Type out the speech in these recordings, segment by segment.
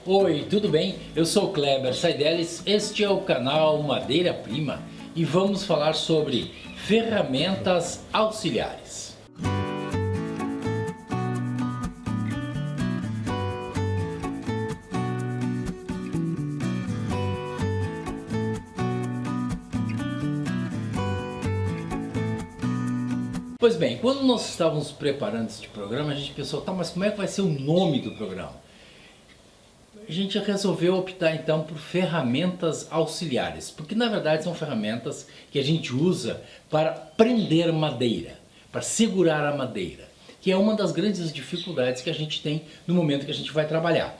Oi, tudo bem? Eu sou o Kleber Saideles, este é o canal Madeira Prima e vamos falar sobre ferramentas auxiliares. Pois bem, quando nós estávamos preparando este programa, a gente pensou, tá, mas como é que vai ser o nome do programa? A gente resolveu optar então por ferramentas auxiliares, porque na verdade são ferramentas que a gente usa para prender madeira, para segurar a madeira, que é uma das grandes dificuldades que a gente tem no momento que a gente vai trabalhar.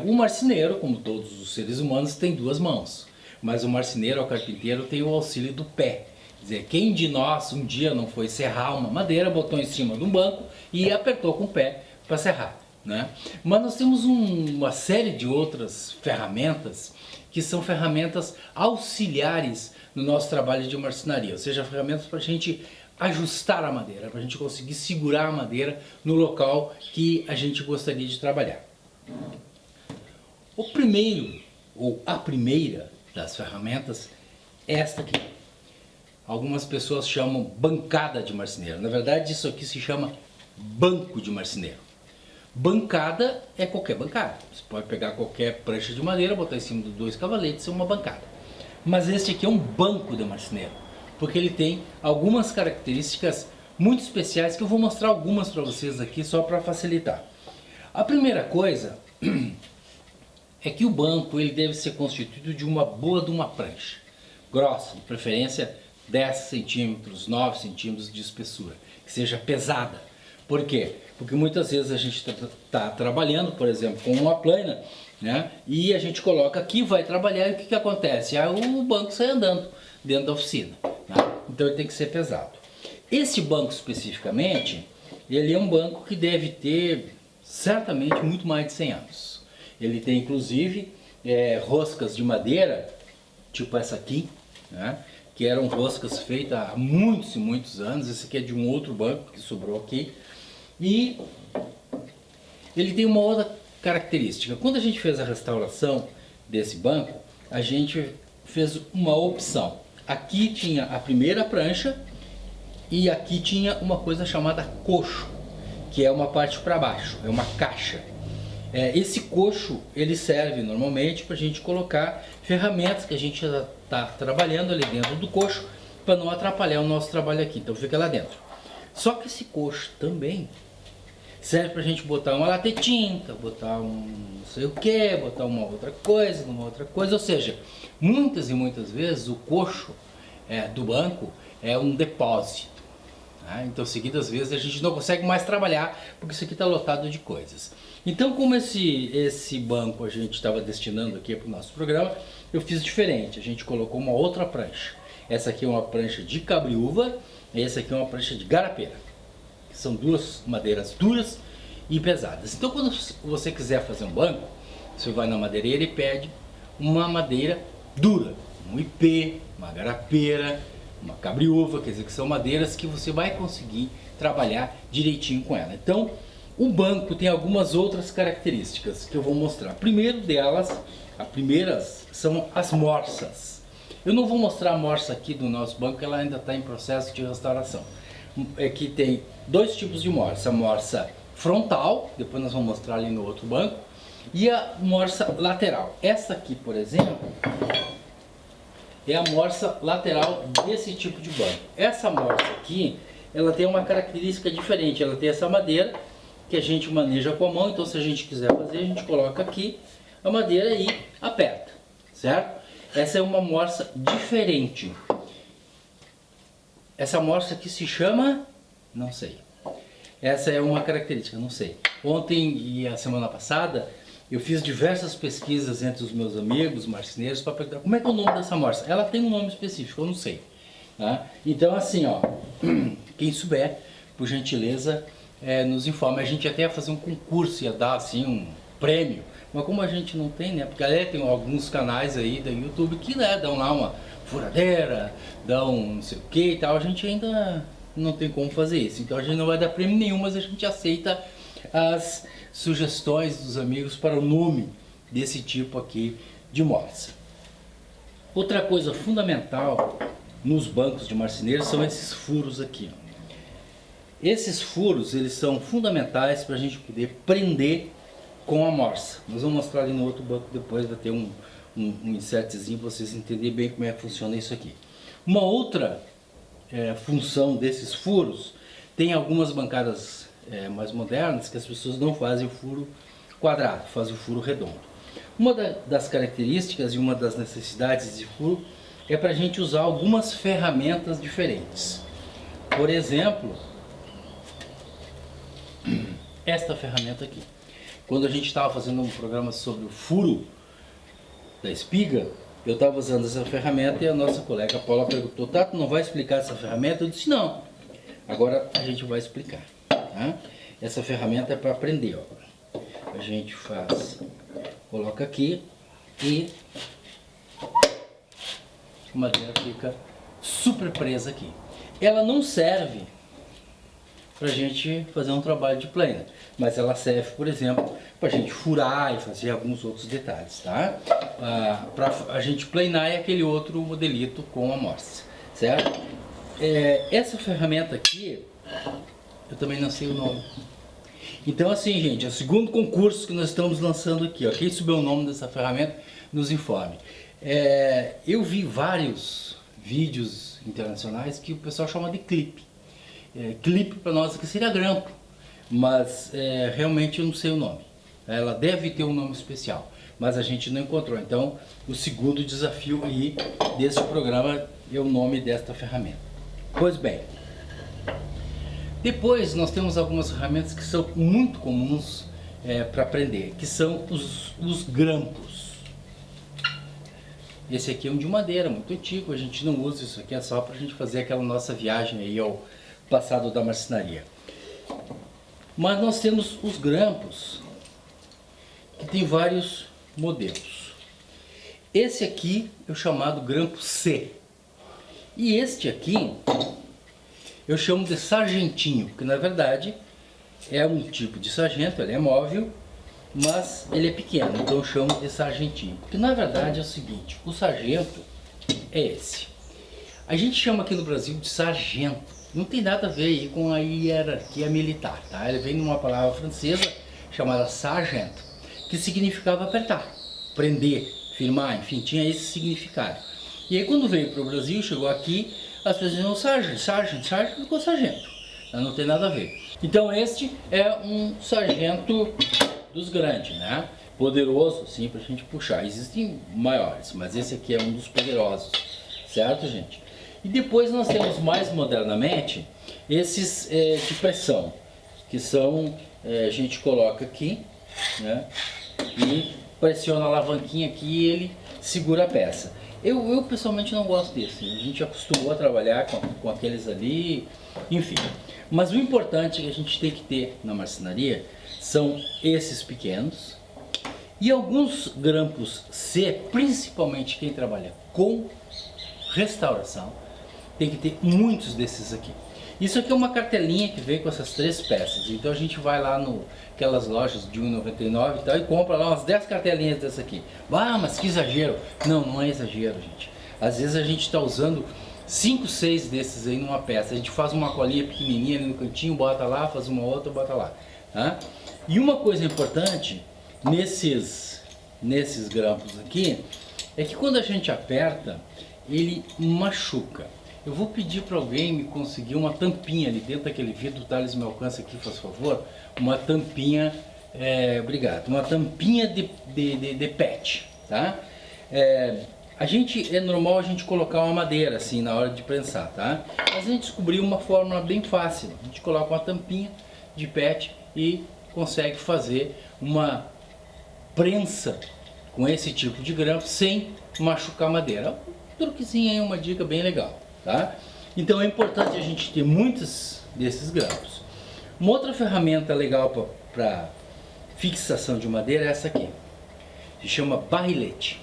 O marceneiro, como todos os seres humanos, tem duas mãos, mas o marceneiro, o carpinteiro, tem o auxílio do pé. Quer dizer, quem de nós um dia não foi serrar uma madeira, botou em cima de um banco e apertou com o pé para serrar, né? Mas nós temos uma série de outras ferramentas que são ferramentas auxiliares no nosso trabalho de marcenaria, ou seja, ferramentas para a gente ajustar a madeira, para a gente conseguir segurar a madeira no local que a gente gostaria de trabalhar. O primeiro, ou a primeira das ferramentas é esta aqui. Algumas pessoas chamam bancada de marceneiro. Na verdade, isso aqui se chama banco de marceneiro. Bancada é qualquer bancada. Você pode pegar qualquer prancha de madeira, botar em cima de dois cavaletes e uma bancada. Mas este aqui é um banco de marceneiro, porque ele tem algumas características muito especiais que eu vou mostrar algumas para vocês aqui só para facilitar. A primeira coisa é que o banco ele deve ser constituído de uma prancha grossa, de preferência 10 centímetros, 9 centímetros de espessura, que seja pesada. Por quê? Porque muitas vezes a gente está trabalhando, por exemplo, com uma plana, né? E a gente coloca aqui, vai trabalhar e o que acontece? Aí o banco sai andando dentro da oficina, né? Então ele tem que ser pesado. Esse banco especificamente, ele é um banco que deve ter certamente muito mais de 100 anos. Ele tem inclusive roscas de madeira, tipo essa aqui, né? Que eram roscas feitas há muitos e muitos anos. Esse aqui é de um outro banco que sobrou aqui. E ele tem uma outra característica. Quando a gente fez a restauração desse banco, a gente fez uma opção. Aqui tinha a primeira prancha e aqui tinha uma coisa chamada coxo, que é uma parte para baixo, é uma caixa. Esse coxo ele serve normalmente para a gente colocar ferramentas que a gente está trabalhando ali dentro do coxo, para não atrapalhar o nosso trabalho aqui, então fica lá dentro. Só que esse coxo também serve para a gente botar uma lata de tinta, botar um não sei o que, botar uma outra coisa, ou seja, muitas e muitas vezes o coxo do banco é um depósito. Então, seguidas vezes, a gente não consegue mais trabalhar porque isso aqui está lotado de coisas. Então, como esse banco a gente estava destinando aqui para o nosso programa, eu fiz diferente. A gente colocou uma outra prancha. Essa aqui é uma prancha de cabriúva e essa aqui é uma prancha de garapeira. Que são duas madeiras duras e pesadas. Então, quando você quiser fazer um banco, você vai na madeireira e pede uma madeira dura. Um ipê, uma garapeira, uma cabriúva, quer dizer que são madeiras que você vai conseguir trabalhar direitinho com ela. Então, o banco tem algumas outras características que eu vou mostrar. Primeiro delas, as primeiras são as morsas. Eu não vou mostrar a morsa aqui do nosso banco, ela ainda está em processo de restauração. Aqui tem dois tipos de morsa, a morsa frontal, depois nós vamos mostrar ali no outro banco, e a morsa lateral. Essa aqui, por exemplo, é a morsa lateral desse tipo de banco. Essa morsa aqui, ela tem uma característica diferente. Ela tem essa madeira que a gente maneja com a mão. Então, se a gente quiser fazer, a gente coloca aqui a madeira e aperta, certo? Essa é uma morsa diferente. Essa morsa aqui se chama... não sei. Essa é uma característica, não sei. Ontem e a semana passada, eu fiz diversas pesquisas entre os meus amigos marceneiros para perguntar como é que é o nome dessa morsa. Ela tem um nome específico, eu não sei. Tá? Então assim, ó, quem souber, por gentileza, nos informe. A gente até ia fazer um concurso, ia dar assim um prêmio. Mas como a gente não tem, né? Porque tem alguns canais aí do YouTube que dão lá uma furadeira, dão não sei o que e tal. A gente ainda não tem como fazer isso. Então a gente não vai dar prêmio nenhum, mas a gente aceita sugestões dos amigos para o nome desse tipo aqui de morsa. Outra coisa fundamental nos bancos de marceneiro são esses furos aqui. Esses furos, eles são fundamentais para a gente poder prender com a morsa. Nós vamos mostrar ali no outro banco depois, vai ter um insertzinho para vocês entenderem bem como é que funciona isso aqui. Uma outra função desses furos, tem algumas bancadas mais modernas que as pessoas não fazem o furo quadrado, fazem o furo redondo. Uma das características e uma das necessidades de furo é para a gente usar algumas ferramentas diferentes. Por exemplo, esta ferramenta aqui. Quando a gente estava fazendo um programa sobre o furo da espiga, eu estava usando essa ferramenta e a nossa colega Paula perguntou: Tato, não vai explicar essa ferramenta? Eu disse: não, agora a gente vai explicar. Tá? Essa ferramenta é para aprender. Ó. A gente coloca aqui e a madeira fica super presa aqui. Ela não serve para a gente fazer um trabalho de plana, mas ela serve, por exemplo, para a gente furar e fazer alguns outros detalhes, tá? Para a gente planar é aquele outro modelito com a morsa, certo? Essa ferramenta aqui, eu também não sei o nome. Então assim, gente, é o segundo concurso que nós estamos lançando aqui, ó. Quem souber o nome dessa ferramenta, nos informe. Eu vi vários vídeos internacionais que o pessoal chama de clipe. Clipe para nós aqui seria grampo, mas realmente eu não sei o nome. Ela deve ter um nome especial, mas a gente não encontrou. Então o segundo desafio aí desse programa é o nome desta ferramenta. Pois bem, depois nós temos algumas ferramentas que são muito comuns para aprender, que são os grampos. Esse aqui é um de madeira, muito antigo, a gente não usa isso aqui, é só para a gente fazer aquela nossa viagem aí ao passado da marcenaria. Mas nós temos os grampos, que tem vários modelos. Esse aqui é o chamado grampo C. E este aqui eu chamo de sargentinho, que na verdade é um tipo de sargento, ele é móvel, mas ele é pequeno, então eu chamo de sargentinho. Porque na verdade é o seguinte, o sargento é esse. A gente chama aqui no Brasil de sargento. Não tem nada a ver aí com a hierarquia militar, tá? Ele vem de uma palavra francesa chamada sergeant, que significava apertar, prender, firmar, enfim, tinha esse significado. E aí quando veio para o Brasil, chegou aqui, as pessoas diziam sargent, ficou sargento. Não tem nada a ver. Então este é um sargento dos grandes, né? Poderoso, sim, para a gente puxar. Existem maiores, mas esse aqui é um dos poderosos, certo, gente? E depois nós temos mais modernamente esses de pressão, que são, a gente coloca aqui, né, e pressiona a alavanquinha aqui e ele segura a peça. Eu pessoalmente não gosto desse, a gente acostumou a trabalhar com aqueles ali, enfim. Mas o importante que a gente tem que ter na marcenaria são esses pequenos e alguns grampos C, principalmente quem trabalha com restauração, tem que ter muitos desses aqui. Isso aqui é uma cartelinha que vem com essas 3 peças. Então a gente vai lá aquelas lojas de R$1,99 e tal e compra lá umas 10 cartelinhas dessa aqui. Ah, mas que exagero. Não, não é exagero, gente. Às vezes a gente está usando 5, 6 desses aí numa peça. A gente faz uma colinha pequenininha ali no cantinho, bota lá, faz uma outra, bota lá. Tá? E uma coisa importante nesses grampos aqui é que quando a gente aperta, ele machuca. Eu vou pedir para alguém me conseguir uma tampinha ali dentro daquele vidro. O Thales me alcança aqui, faz favor. Uma tampinha, obrigado, uma tampinha de PET, tá? É normal a gente colocar uma madeira assim na hora de prensar, tá? Mas a gente descobriu uma forma bem fácil. A gente coloca uma tampinha de PET e consegue fazer uma prensa com esse tipo de grampo sem machucar a madeira. Um truquezinho aí, uma dica bem legal, tá? Então é importante a gente ter muitos desses grampos. Uma outra ferramenta legal para fixação de madeira é essa aqui. Se chama barrilete.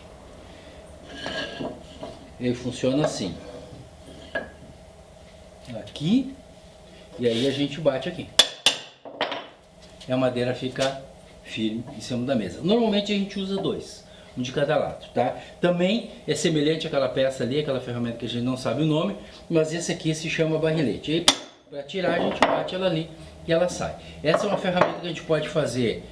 Ele funciona assim. Aqui, e aí a gente bate aqui. E a madeira fica firme em cima da mesa. Normalmente a gente usa dois, um de cada lado, tá? Também é semelhante àquela peça ali, aquela ferramenta que a gente não sabe o nome, mas esse aqui se chama barrilete. E para tirar a gente bate ela ali e ela sai. Essa é uma ferramenta que a gente pode fazer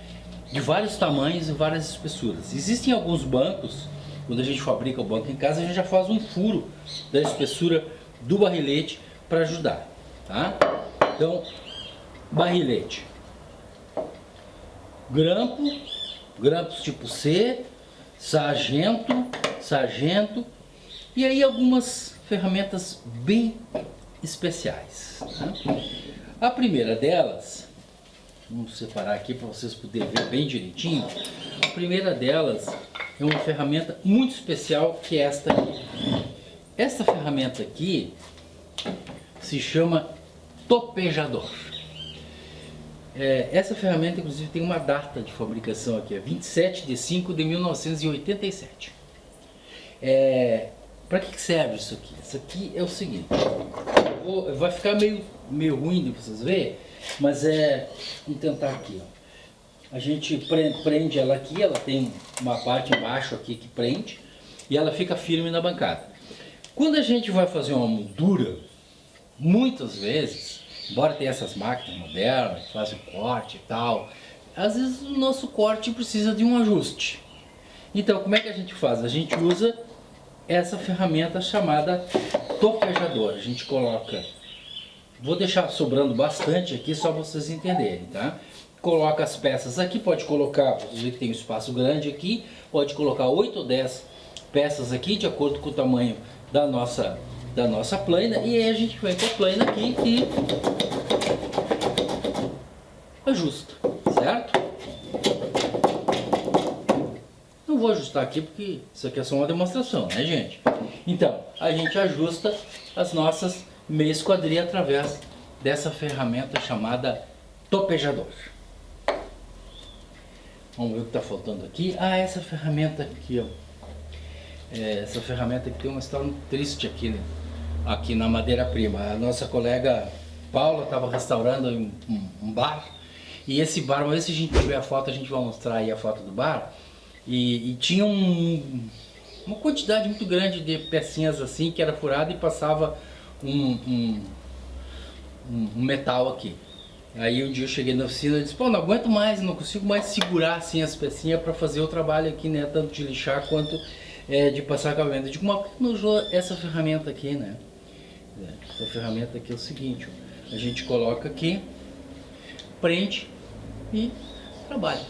de vários tamanhos e várias espessuras. Existem alguns bancos, quando a gente fabrica o banco em casa, a gente já faz um furo da espessura do barrilete para ajudar, tá? Então, barrilete, grampos tipo C, sargento, e aí algumas ferramentas bem especiais, tá? A primeira delas, vamos separar aqui para vocês poderem ver bem direitinho. A primeira delas é uma ferramenta muito especial, que é esta aqui. Esta ferramenta aqui se chama topejador. Essa ferramenta, inclusive, tem uma data de fabricação aqui, é 27/5/1987. Para que serve isso aqui? Isso aqui é o seguinte, vai ficar meio ruim de vocês verem, mas vamos tentar aqui, ó. A gente prende ela aqui, ela tem uma parte embaixo aqui que prende, e ela fica firme na bancada. Quando a gente vai fazer uma moldura, muitas vezes, embora tenha essas máquinas modernas que fazem corte e tal, às vezes o nosso corte precisa de um ajuste. Então, como é que a gente faz? A gente usa essa ferramenta chamada topejador. A gente coloca, vou deixar sobrando bastante aqui só para vocês entenderem, tá? Coloca as peças aqui, pode colocar, vocês veem que tem um espaço grande aqui, pode colocar 8 ou 10 peças aqui, de acordo com o tamanho da nossa plana, e aí a gente vem com a plana aqui e ajusta, certo? Não vou ajustar aqui porque isso aqui é só uma demonstração, né, gente? Então, a gente ajusta as nossas meia esquadria através dessa ferramenta chamada topejador. Vamos ver o que está faltando aqui. Essa ferramenta aqui, ó. Essa ferramenta aqui tem uma história muito triste aqui, né? Aqui na Madeira Prima. A nossa colega Paula estava restaurando um bar. E esse bar, uma vez que a gente tiver a foto, a gente vai mostrar aí a foto do bar. E tinha uma quantidade muito grande de pecinhas assim, que era furada e passava um metal aqui. Aí um dia eu cheguei na oficina e disse, pô, não aguento mais, não consigo mais segurar assim as pecinhas para fazer o trabalho aqui, né? Tanto de lixar quanto de passar acabamento. Eu digo, mas por que não usou essa ferramenta aqui, né? Essa ferramenta aqui é o seguinte, ó, a gente coloca aqui, prende e trabalha.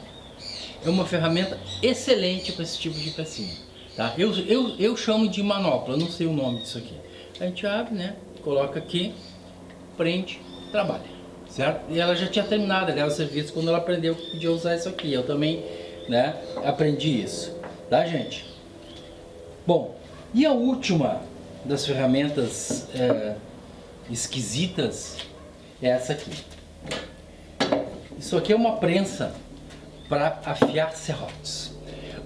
É uma ferramenta excelente para esse tipo de pecinha, tá? Eu chamo de manopla, eu não sei o nome disso aqui. A gente abre, né? Coloca aqui, prende, trabalha. Certo? E ela já tinha terminado, aliás, o serviço quando ela aprendeu que podia usar isso aqui. Eu também, né, aprendi isso, tá, gente? Bom, e a última das ferramentas esquisitas é essa aqui. Isso aqui é uma prensa para afiar serrotes.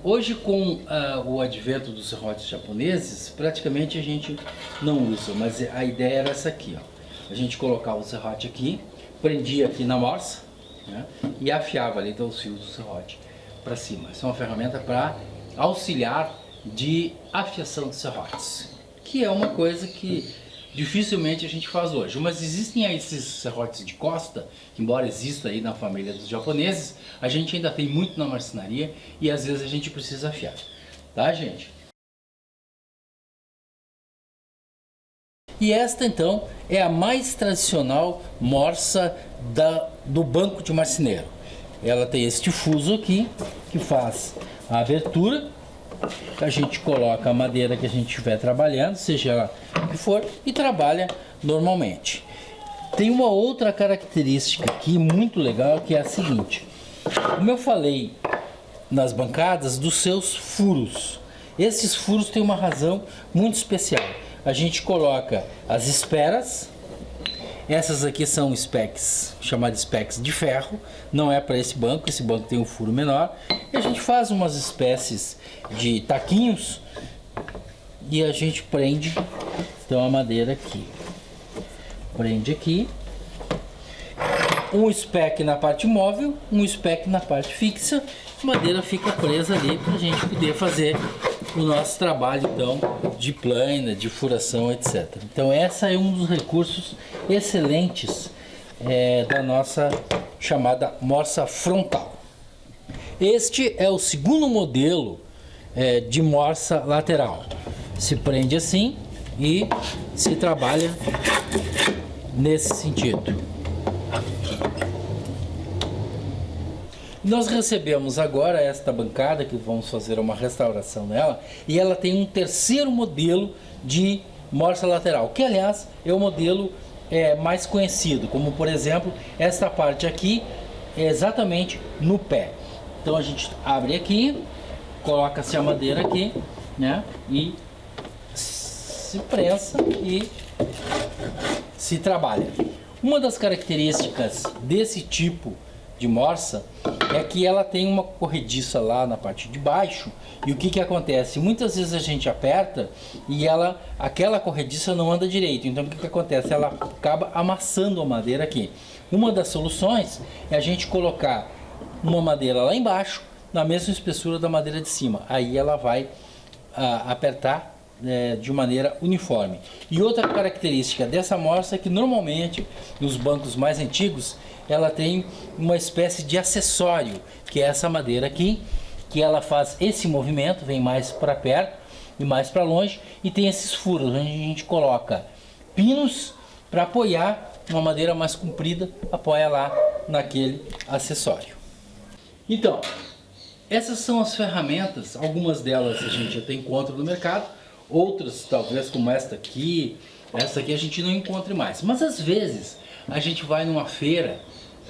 Hoje, com o advento dos serrotes japoneses, praticamente a gente não usa, mas a ideia era essa aqui, ó. A gente colocava o serrote aqui, prendia aqui na morsa, né, e afiava ali então os fios do serrote para cima. Essa é uma ferramenta para auxiliar de afiação de serrotes, que é uma coisa que dificilmente a gente faz hoje. Mas existem aí esses serrotes de costa, que embora exista aí na família dos japoneses, a gente ainda tem muito na marcenaria e às vezes a gente precisa afiar, tá, gente? E esta então é a mais tradicional morsa do banco de marceneiro. Ela tem este fuso aqui que faz a abertura, a gente coloca a madeira que a gente estiver trabalhando, seja ela o que for, e trabalha normalmente. Tem uma outra característica aqui muito legal, que é a seguinte: como eu falei nas bancadas, dos seus furos. Esses furos têm uma razão muito especial. A gente coloca as esperas, essas aqui são specs, chamadas specs de ferro, não é para esse banco tem um furo menor, e a gente faz umas espécies de taquinhos e a gente prende então a madeira aqui, prende aqui um spec na parte móvel, um spec na parte fixa, a madeira fica presa ali para a gente poder fazer o nosso trabalho então de plana, de furação, etc. Então essa é um dos recursos excelentes da nossa chamada morsa frontal. Este é o segundo modelo de morsa lateral. Se prende assim e se trabalha nesse sentido. Nós recebemos agora esta bancada, que vamos fazer uma restauração nela, e ela tem um terceiro modelo de morsa lateral, que aliás é o modelo mais conhecido, como por exemplo esta parte aqui é exatamente no pé. Então a gente abre aqui, coloca-se a madeira aqui, né, e se prensa e se trabalha. Uma das características desse tipo de morsa é que ela tem uma corrediça lá na parte de baixo, e o que acontece? Muitas vezes a gente aperta e aquela corrediça não anda direito, então o que acontece? Ela acaba amassando a madeira aqui. Uma das soluções é a gente colocar uma madeira lá embaixo, na mesma espessura da madeira de cima, aí ela vai apertar de maneira uniforme. E outra característica dessa morsa é que normalmente nos bancos mais antigos ela tem uma espécie de acessório, que é essa madeira aqui, que ela faz esse movimento, vem mais para perto e mais para longe, e tem esses furos onde a gente coloca pinos para apoiar uma madeira mais comprida, apoia lá naquele acessório. Então, essas são as ferramentas, algumas delas a gente até encontra no mercado, outras talvez como essa aqui a gente não encontre mais, mas às vezes a gente vai numa feira,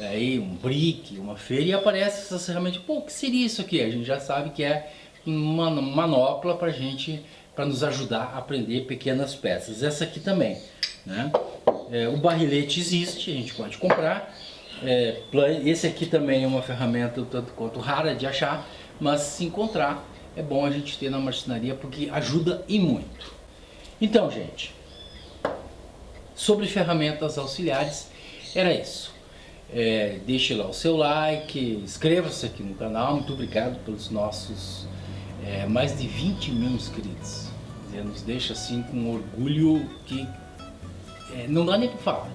aí um brick, uma feira, e aparece essas ferramentas. Pô, o que seria isso aqui? A gente já sabe que é uma manopla para nos ajudar a aprender pequenas peças. Essa aqui também, né? O barrilete existe, a gente pode comprar. Esse aqui também é uma ferramenta tanto quanto rara de achar, mas se encontrar é bom a gente ter na marcenaria porque ajuda e muito. Então, gente, sobre ferramentas auxiliares era isso. Deixe lá o seu like, inscreva-se aqui no canal. Muito obrigado pelos nossos mais de 20 mil inscritos. Nos deixa assim com um orgulho que não dá nem para falar.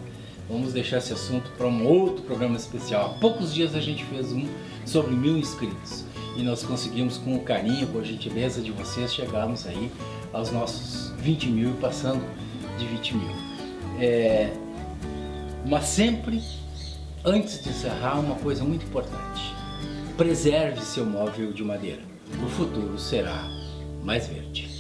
Vamos deixar esse assunto para um outro programa especial. Há poucos dias a gente fez um sobre 1000 inscritos e nós conseguimos, com o carinho, com a gentileza de vocês, chegarmos aí aos nossos 20 mil e passando de 20 mil. Mas sempre, antes de encerrar, uma coisa muito importante: preserve seu móvel de madeira. O futuro será mais verde.